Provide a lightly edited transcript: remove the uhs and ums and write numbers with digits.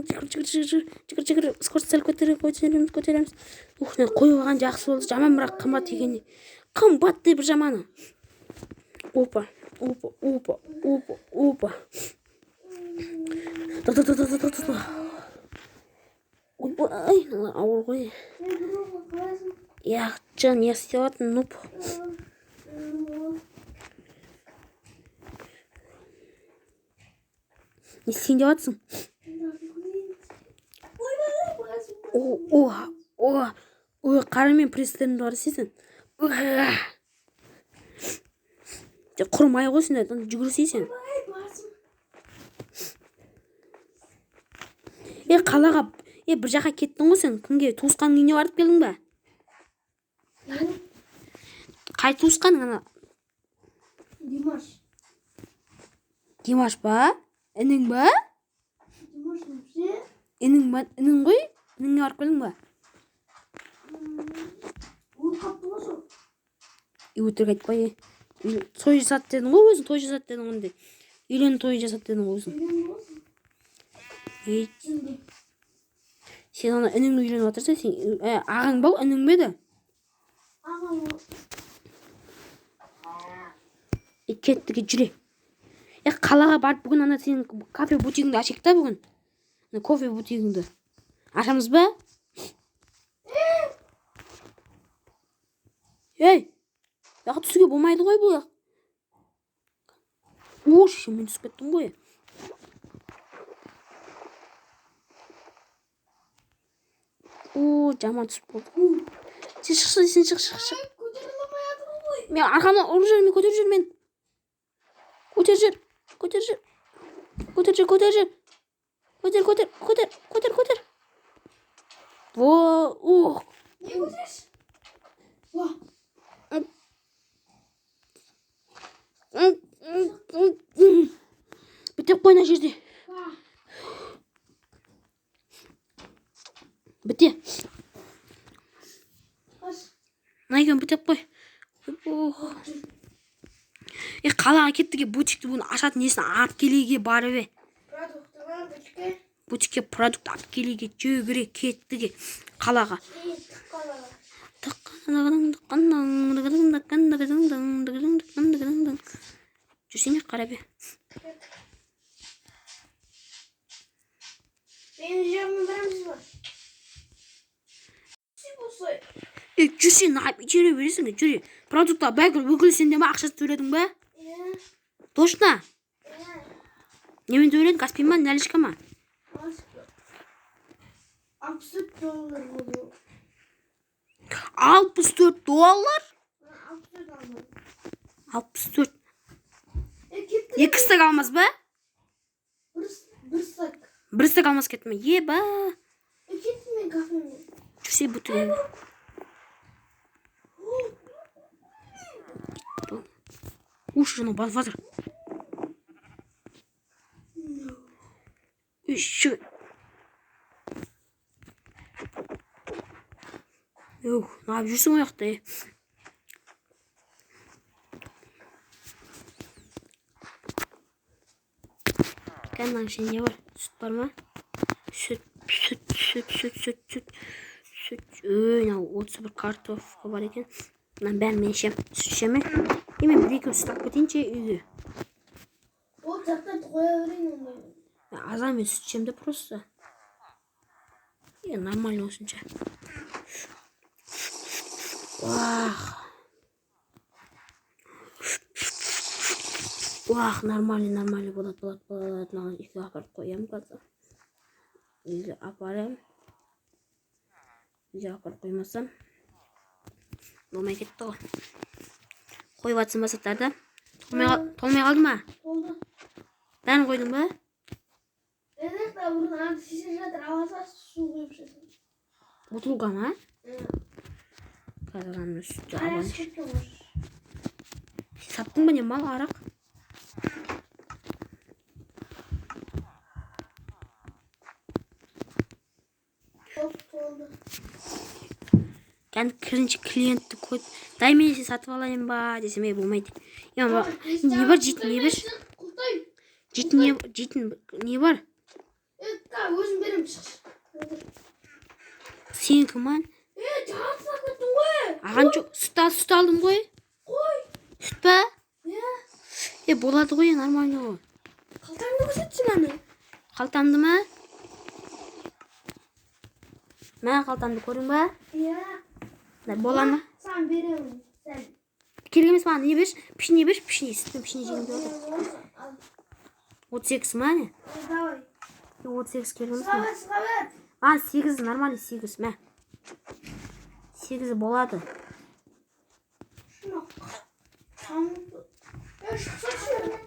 жүгір скорость сәл көтереміз. Қойып алған жақсы болды, жаман бірақ қымбат екенде. Қымбат деп бір жаманы. Опа. Ойбай, ауыр ғой. Яқшы, не істеватың, нұп. Не сен деватсың? Ой, қарамен престерімді бар істейсің. Құрмай қойсын, жүгірсейсің. Қалаға, бір жаққа кеттің ғой сен. Кімге? Туысқаның үйіне барып келдің ба? Қай туысқаның ана? Димаш ба? Інің ба? Інің ғой? Ініңе барып келдің ба? Өтірік айтпай. Той жасат дедің ғой өзің, той жасат дедің ондай. Үйлен той жасат дедің ғой өзің. Сен ана ініңді үйленіп отырсың, сен ағаң ба, інің бе еді? Кеттіге жүре. Қалаға барып бүгін ана сенің кафе бутигіңді ашайық та бүгін. Кофе бутигіңді. Ашамыз ба? Яғы түсуге болмайды ғой бұл. Мен түсіп кеттім ғой. Жаман түсіп болды. Сен шық. Мен арқамнан ұрып жүр, мен көтеріп жүр мен. Көтер жүр. Көтер. Не көтереш? Бітеп қойна жерде. Біте. Найген бітеп қой. Қалаға кеттіге бутикті бұны ашатын несін ап келеге барып. Бутикке продукт ап келеге жүгіре кеттіге қалаға. Жүрсене қарап. Benim cevabımı verir misin? Жүрсен ап içeri verirsin жүре. Продукта бәкір өкіл сенде ма ақшасы төледің бе? Точно? Немен төледің? Каспий ма, наличка ма? $64 oldu. $64? 64. Екі стак алмас ба? Bir stak almaz ketme. Ye ba. Gitme kafeme. Жүрсе бұтын. Уж жана базар. Еще. Ne yapıyorsun o yakta? Kandan şey ne var? Süt var mı? Süt. Ne 31 kartof var eken. Ben meşem süt şemi. Hemen bir iki süt akıtınca üyü. O zaten koyabilirim onu. Azam süt şemde просто. Ya normal olsunca. Вах, нормально болады. Мынаны үйге апарып қоямын қазір. Үйге апарам. Үйге апарып қоймасам болмай кетті ғой. Қойып атсын басаттарды. Толмай қалды ма? Oldu. Бәрін қойдың ба? Evet de buradan şişe жатыр, аласа су құйып жатыр. Бутылка ма? Қазір аны сүтті алайын. Саттың ба не мал арақ? Кірінші клиентті көт. Дай мен сен сатып алайын ба десем болмайды. Не бар жейтін не бар? Жейтін не бар? Өзім берем. Seninki man. Canım sakıttın koy. Аған жоқ. Süt aldım ғой. Koy. Süt pa? Ya. Болады ғой, нормально ғой. Kaltanını gözetsin hani. Қалтамды ма? Мә қалтамды көрдің ба? Ya. Бола ма? Sen veriyorum. Sen. Керек емес маған не берші? Пішіне берші, пішіне. Сүттің пішіне жегім келіп отыр. 38 ма не? Давай. 38 керек емес пе? Sıra ver. 8 нормально 8 мә. 8 болады. Şuna. Tamam. Ya şu saçlarını